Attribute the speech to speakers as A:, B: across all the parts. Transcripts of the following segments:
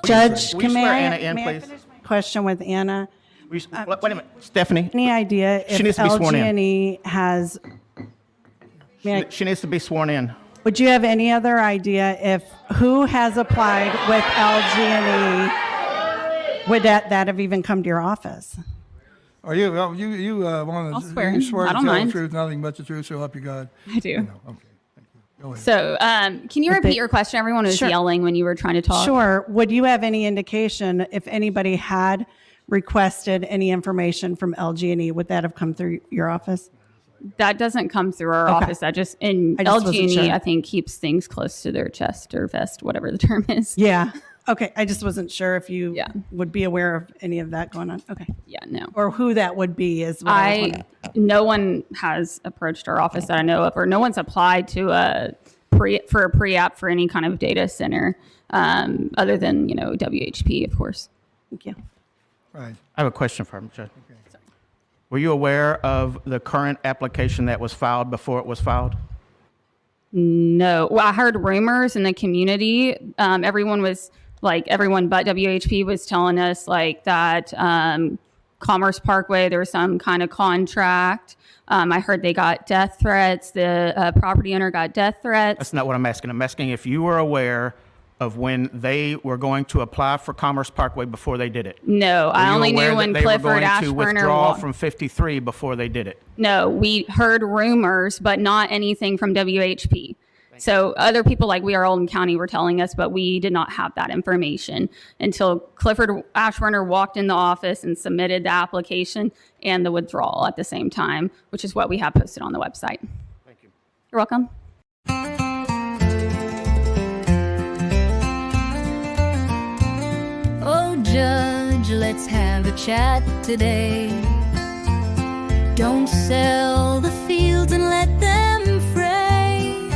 A: Judge,
B: Will you
A: may
B: swear
A: I
B: Anna in,
A: may I
B: please?
A: finish my question with Anna?
B: Wait a minute, Stephanie.
A: Any idea
B: She
A: if
B: needs to be sworn in.
A: LG&E has?
B: She needs to be sworn in.
A: Would you have any other idea if who has applied with LG&E? Would that have even come to your office?
C: Are you want
D: I'll
C: to
D: swear.
C: you swear
D: I
C: to
D: don't
C: tell
D: mind.
C: the truth, nothing but the truth, so help you God?
D: I do.
C: Okay, thank you. Go ahead.
D: So, can you repeat your question? Everyone was
A: Sure.
D: yelling when you were trying to talk.
A: Sure. Would you have any indication if anybody had requested any information from LG&E? Would that have come through your office?
D: That doesn't come through our
A: Okay.
D: office. I just
A: wasn't
D: LG&E,
A: sure.
D: I think, keeps things close to their chest or vest, whatever the term is.
A: Yeah. Okay. I just wasn't sure if you
D: Yeah.
A: would be aware of any of that going on. Okay.
D: Yeah, no.
A: Or who that would be is what I was wondering.
D: No one has approached our office that I know of, or no one's applied to a pre-app for any kind of data center, other than WHP, of course.
A: Thank you.
C: Right.
B: I have a question for him, Judge. Were you aware of the current application that was filed before it was filed?
D: No. Well, I heard rumors in the community. Everyone but WHP was telling us that Commerce Parkway, there was some kind of contract. I heard they got death threats. The property owner got death threats.
B: That's not what I'm asking. I'm asking if you were aware of when they were going to apply for Commerce Parkway before they did it.
D: No,
B: Were
D: I
B: you
D: only
B: aware
D: knew
B: that
D: when
B: they were
D: Clifford
B: going to
D: Ashburner
B: withdraw
D: walked.
B: from 53 before they did it?
D: No, we heard rumors, but not anything from WHP. So other people like We Are Oldham County were telling us, but we did not have that information until Clifford Ashburner walked in the office and submitted the application and the withdrawal at the same time, which is what we have posted on the website.
B: Thank you.
D: You're welcome.
E: Oh, Judge, let's have a chat today. Don't sell the fields and let them fray.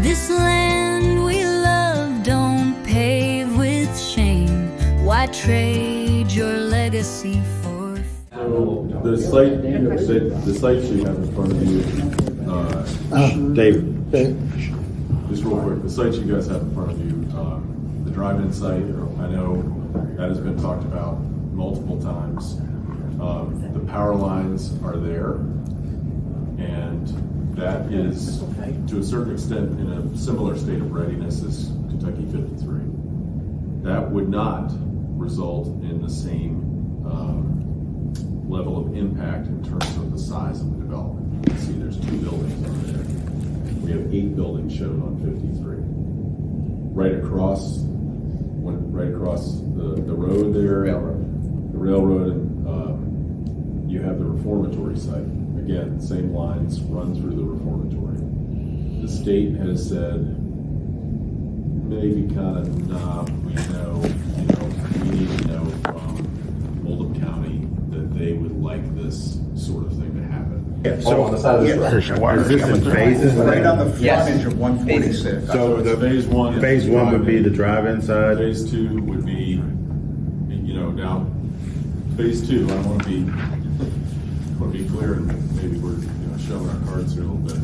E: This land we love, don't pave with shame. Why trade your legacy for?
F: So the site you have in front of you,
G: David.
F: just real quick, the site you guys have in front of you, the drive-in site, I know that has been talked about multiple times. The power lines are there, and that is, to a certain extent, in a similar state of readiness as Kentucky 53. That would not result in the same level of impact in terms of the size of the development. You can see there's 2 buildings on there. We have 8 buildings shown on 53. Right across the road there, the railroad, and you have the reformatory site. Again, same lines run through the reformatory. The state has said, maybe kind of, nah, we need to know from Oldham County that they would like this sort of thing to happen.
G: So on the side of the road. Is this in phases?
H: Right on the frontage of 146.
G: So
F: it's phase one.
G: Phase 1 would be the drive-in side.
F: Phase 2 would be, now, phase 2, I want to be clear, and maybe we're showing our cards here a little bit.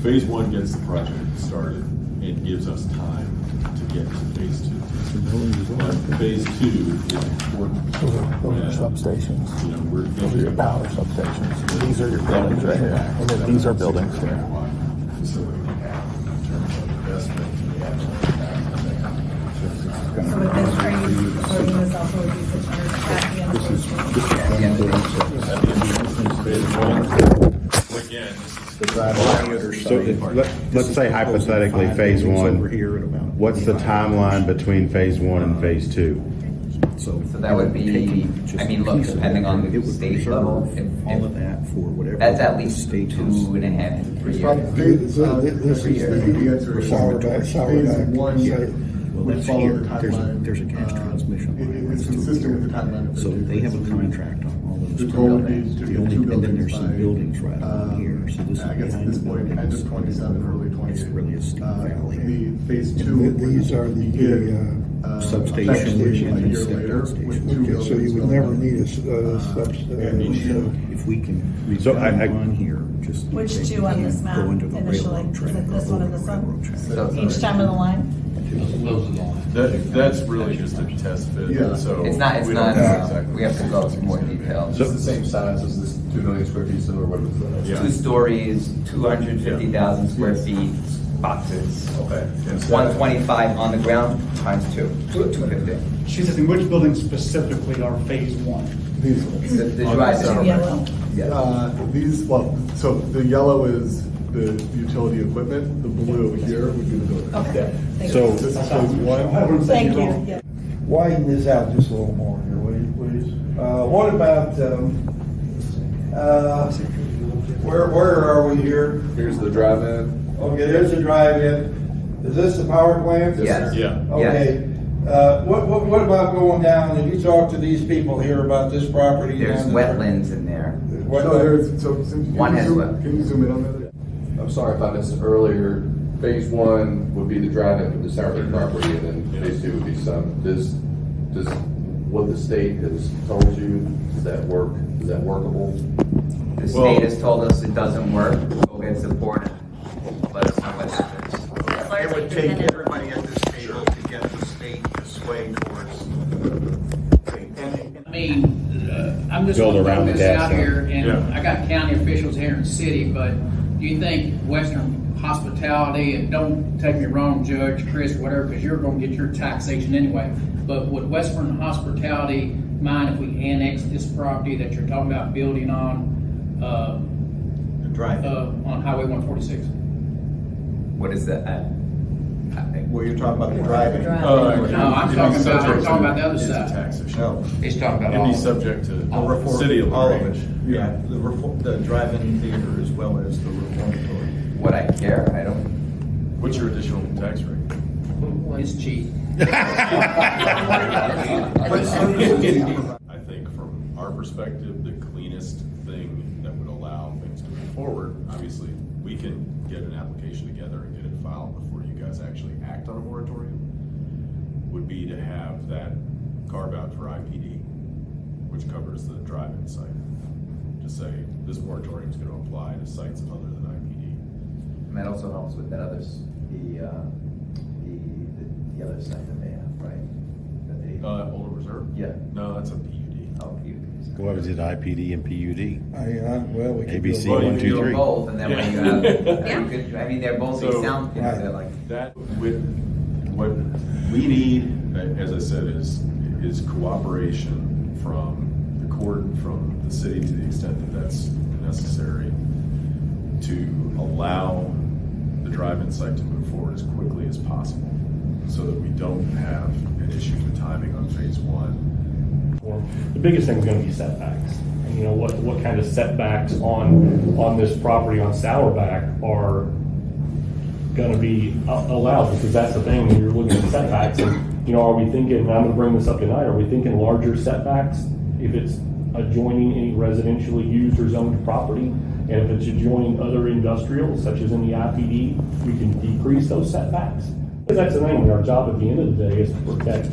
F: Phase 1 gets the project started and gives us time to get to phase 2. But phase 2 is important.
I: Substations.
F: These
I: are your power substations. These are your buildings right here. And then these are buildings here.
A: So with this green, voting is also would be 600 at the end of phase two.
F: Again,
G: Let's say hypothetically, phase 1. What's the timeline between phase 1 and phase 2?
J: So that would be, look, depending on the state level,
I: all of that for whatever.
J: that's at least 2.5 to 3 years.
I: Well, that's here. There's a gas transmission line.
H: It's consistent with the timeline of
I: So they have a contract on all those two buildings. And then there's some buildings right along here. So this is
H: I guess at
I: behind
H: this
I: the
H: point,
I: buildings.
H: end of 27, early 28.
I: It's really a steep valley.
H: The phase 2.
C: These are the
I: Substation
H: a
I: and
H: year
I: step
H: later
I: down
H: with
I: station.
H: 2 buildings.
C: so you would never need a substation.
I: If we can,
G: So
I: on here, just.
A: Which
I: they
A: 2 on
I: can
A: this map
I: go into the
A: initially?
I: railroad
A: Is
I: track
A: it this
I: or
A: one or this
I: railroad
A: one?
I: track.
J: So
A: Each time of the line?
I: Those are the lines.
F: That's really just a test fit,
H: Yeah.
F: so.
J: It's not,
F: we don't know exactly.
J: we have to go into more detail.
F: Is this the same size as this 2 million square feet, so what is that? Yeah.
J: 2 stories, 250,000 square feet, boxes.
F: Okay.
J: 125 on the ground times 2, 250.
K: She's asking which buildings specifically are phase one?
H: These ones.
J: The drive-in.
H: Yeah. These, well, so the yellow is the utility equipment, the blue here would be the building.
A: Okay.
G: So,
H: This is phase one.
A: Thank you. Yeah.
C: Widen this out just a little more here, will you, please? What about, where are we here?
F: Here's the drive-in.
C: Okay, there's the drive-in. Is this the power plant?
J: Yes.
F: Yeah.
C: Okay. What about going down, and you talk to these people here about this property?
J: There's
C: down the-
J: wetlands in there.
H: So there's, so
J: One has what?
H: can you zoom in on that?
L: I'm sorry if I missed it earlier. Phase one would be the drive-in for the Sourdough property, and then phase two would be some. Does what the state has told you, does that work? Is that workable?
J: The state has told us it doesn't work. Go get support. Let us know what happens.
H: It would take everybody at this table to get the state to sway towards.
M: I mean, I'm just
G: Build
M: going to
G: around
M: throw
G: the
M: this
G: dash
M: out
G: line.
M: here, and
F: Yeah.
M: I got county officials here in the city, but do you think Western Hospitality, and don't take me wrong, Judge, Chris, whatever, because you're going to get your taxation anyway, but would Western Hospitality mind if we annex this property that you're talking about building on,
H: The drive.
M: on Highway 146?
J: What is that?
H: Well, you're talking about the driving.
M: No, I'm talking about the other
F: It's a
M: side.
F: tax issue.
H: No.
M: He's talking about
F: It'd
M: all
F: be
M: of it.
F: subject to
H: All
F: the city of
H: all of
F: LaGrange.
H: it. Yeah, the drive-in theater as well as the reformatory.
J: Would I care? I don't.
F: What's your additional tax rate?
M: It's cheap.
F: I think from our perspective, the cleanest thing that would allow things to move forward, obviously, we can get an application together and get it filed before you guys actually act on a moratorium, would be to have that carve out for IPD, which covers the drive-in site. To say, this moratorium is going to apply to sites other than IPD.
J: And that also helps with that others, the other side that they have, right? That they,
F: Oldham Reserve?
J: yeah.
F: No, that's a PUD.
J: Oh, PUD.
G: what is it, IPD and PUD?
C: Well, we could
G: ABC
C: do
F: Well,
C: both.
F: you
G: one,
F: can
G: two,
J: Do
G: three.
J: both, and then when you have, you could, I mean, they're both, they
F: So-
J: sound, you know, they're like,
F: That would, what we need, as I said, is cooperation from the court, from the city to the extent that that's necessary to allow the drive-in site to move forward as quickly as possible so that we don't have an issue with timing on phase one.
N: The biggest thing is going to be setbacks. And, you know, what kind of setbacks on this property on Sourback are going to be allowed, because that's the thing when you're looking at setbacks. And, you know, are we thinking, and I'm going to bring this up tonight, are we thinking larger setbacks if it's adjoining any residentially used or zoned property? And if it's adjoining other industrial, such as in the IPD, we can decrease those setbacks. Because that's the thing, our job at the end of the day is to protect,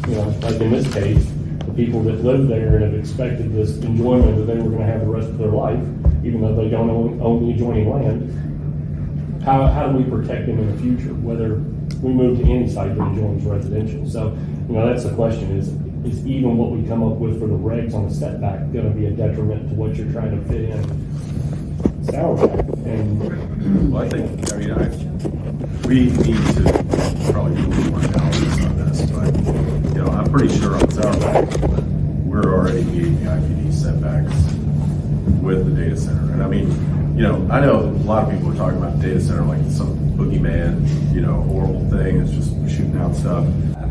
N: you know, like in this case, the people that live there and have expected this enjoyment that they were gonna have the rest of their life, even though they don't own the adjoining land. How do we protect them in the future, whether we move to any site that adjoins residential? So, you know, that's the question, is even what we come up with for the regs on the setback gonna be a detriment to what you're trying to fit in Sourback? And
F: Well, I think, we need to probably do a little more analysis on this, but, you know, I'm pretty sure on Sourback, we're already meeting the IPD setbacks with the data center. And I mean, you know, I know a lot of people are talking about data center like it's some boogeyman, you know, horrible thing, it's just shooting out stuff.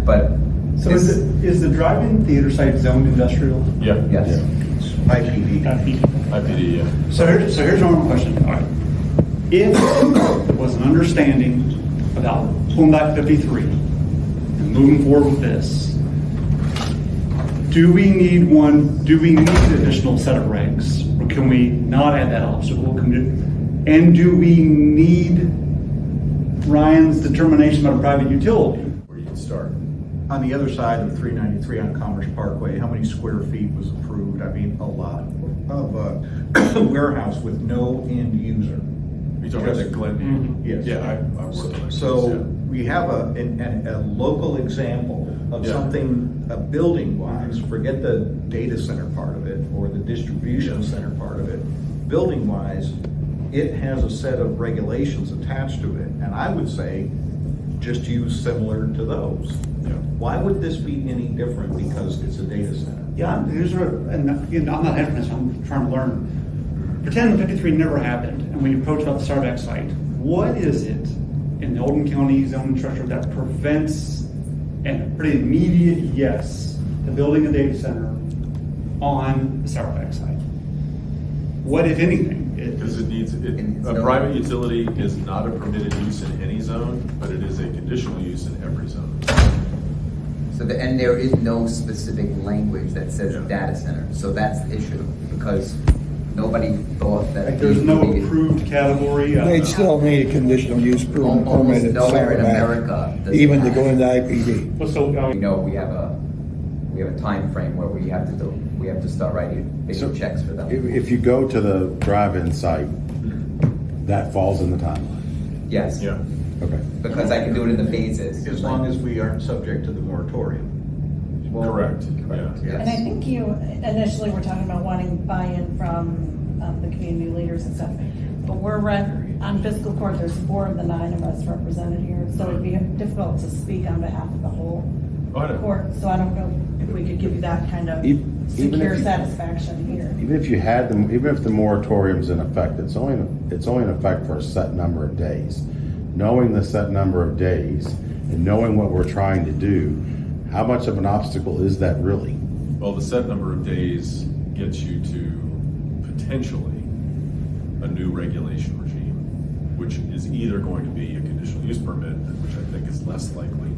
J: but.
K: So is the drive-in theater site zoned industrial?
F: Yeah.
J: Yes.
H: IPD.
F: IPD, yeah.
K: So here's one more question. All right. If there was an understanding about pulling back 53 and moving forward with this, do we need an additional set of regs, or can we not add that obstacle? And do we need Ryan's determination about a private utility?
F: Where you can start.
H: On the other side of 393 on Commerce Parkway, how many square feet was approved? I mean, a lot of warehouse with no end user.
F: You talking about the Glen?
H: Yes.
F: Yeah, I worked on it.
H: So, we have a local example of something, building-wise, forget the data center part of it or the distribution center part of it, building-wise, it has a set of regulations attached to it, and I would say just use similar to those. Why would this be any different because it's a data center?
K: Yeah, and you know, I'm not having this, I'm trying to learn. Pretend 53 never happened, and we approach about the Starbucks site. What is it in the Oldham County zoning structure that prevents, and a pretty immediate yes, to building a data center on the Starbucks site? What, if anything?
F: Because a private utility is not a permitted use in any zone, but it is a conditional use in every zone.
J: So and there is no specific language that says data center. So that's the issue, because nobody thought that.
K: Like there's no approved category.
C: They'd still need a conditional use permit.
J: Almost nowhere in America.
C: Even to go into IPD.
N: Well, so,
J: We know we have a time frame where we have to start writing big checks for them.
G: If you go to the drive-in site, that falls in the timeline.
J: Yes.
F: Yeah.
G: Okay.
J: Because I can do it in the phases.
H: As long as we aren't subject to the moratorium.
F: Correct.
J: Yes.
O: And I think you initially were talking about wanting buy-in from the community leaders and stuff. But we're on fiscal court, there's 4 of the 9 of us represented here, so it'd be difficult to speak on behalf of the whole court. So I don't know if we could give you that kind of secure satisfaction here.
G: Even if you had them, even if the moratorium's in effect, it's only in effect for a set number of days. Knowing the set number of days and knowing what we're trying to do, how much of an obstacle is that really?
F: Well, the set number of days gets you to potentially a new regulation regime, which is either going to be a conditional use permit, which I think is less likely,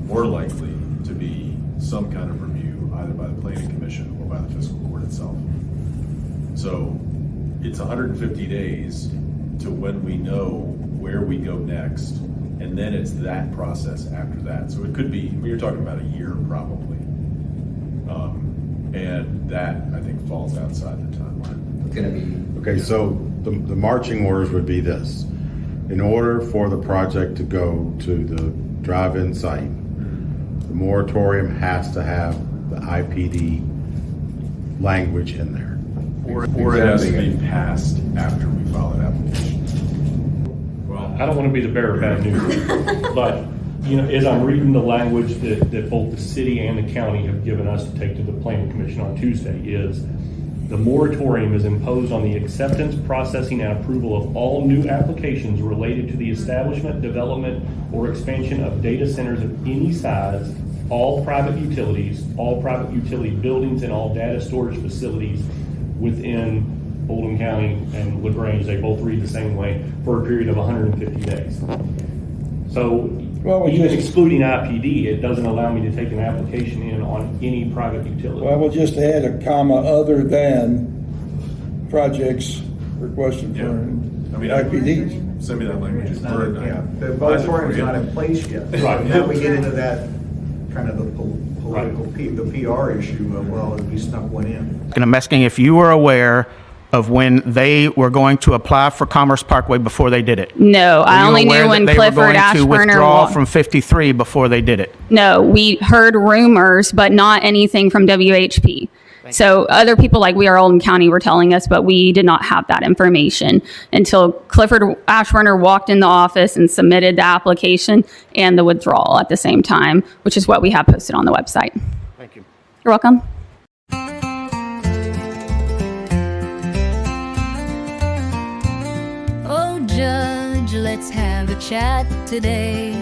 F: more likely to be some kind of review either by the planning commission or by the fiscal court itself. So it's 150 days to when we know where we go next, and then it's that process after that. So it could be, you're talking about a year probably. And that, I think, falls outside the timeline.
J: It's going to be...
G: Okay, so the marching orders would be this. In order for the project to go to the drive-in site, the moratorium has to have the IPD language in there.
F: Or it has to be passed after we file that application.
N: Well, I don't want to be the bearer of bad news, but you know, as I'm reading the language that both the city and the county have given us to take to the planning commission on Tuesday is the moratorium is imposed on the acceptance, processing, and approval of all new applications related to the establishment, development, or expansion of data centers of any size, all private utilities, all private utility buildings, and all data storage facilities within Oldham County and LaGrange. They both read the same way for a period of 150 days. So even excluding IPD, it doesn't allow me to take an application in on any private utility.
C: Well, we'll just add a comma other than projects requested for IPDs.
F: Send me that language.
H: It's not, the moratorium's not in place yet.
N: Right.
H: Now we get into that kind of the political, the PR issue of, well, we snuck one in.
B: And I'm asking if you were aware of when they were going to apply for Commerce Parkway before they did it.
D: No, I only knew when
B: they were
D: Clifford
B: going to
D: Ashburner
B: withdraw from 53 before they did it.
D: No, we heard rumors, but not anything from WHP. So other people like We Are Oldham County were telling us, but we did not have that information until Clifford Ashburner walked in the office and submitted the application and the withdrawal at the same time, which is what we have posted on the website.
B: Thank you.
D: You're welcome.
E: Oh, Judge, let's have a chat today.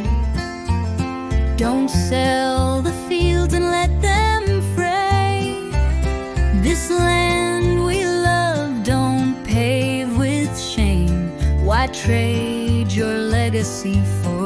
E: Don't sell the fields and let them fray. This land we love, don't pave with shame. Why trade your legacy for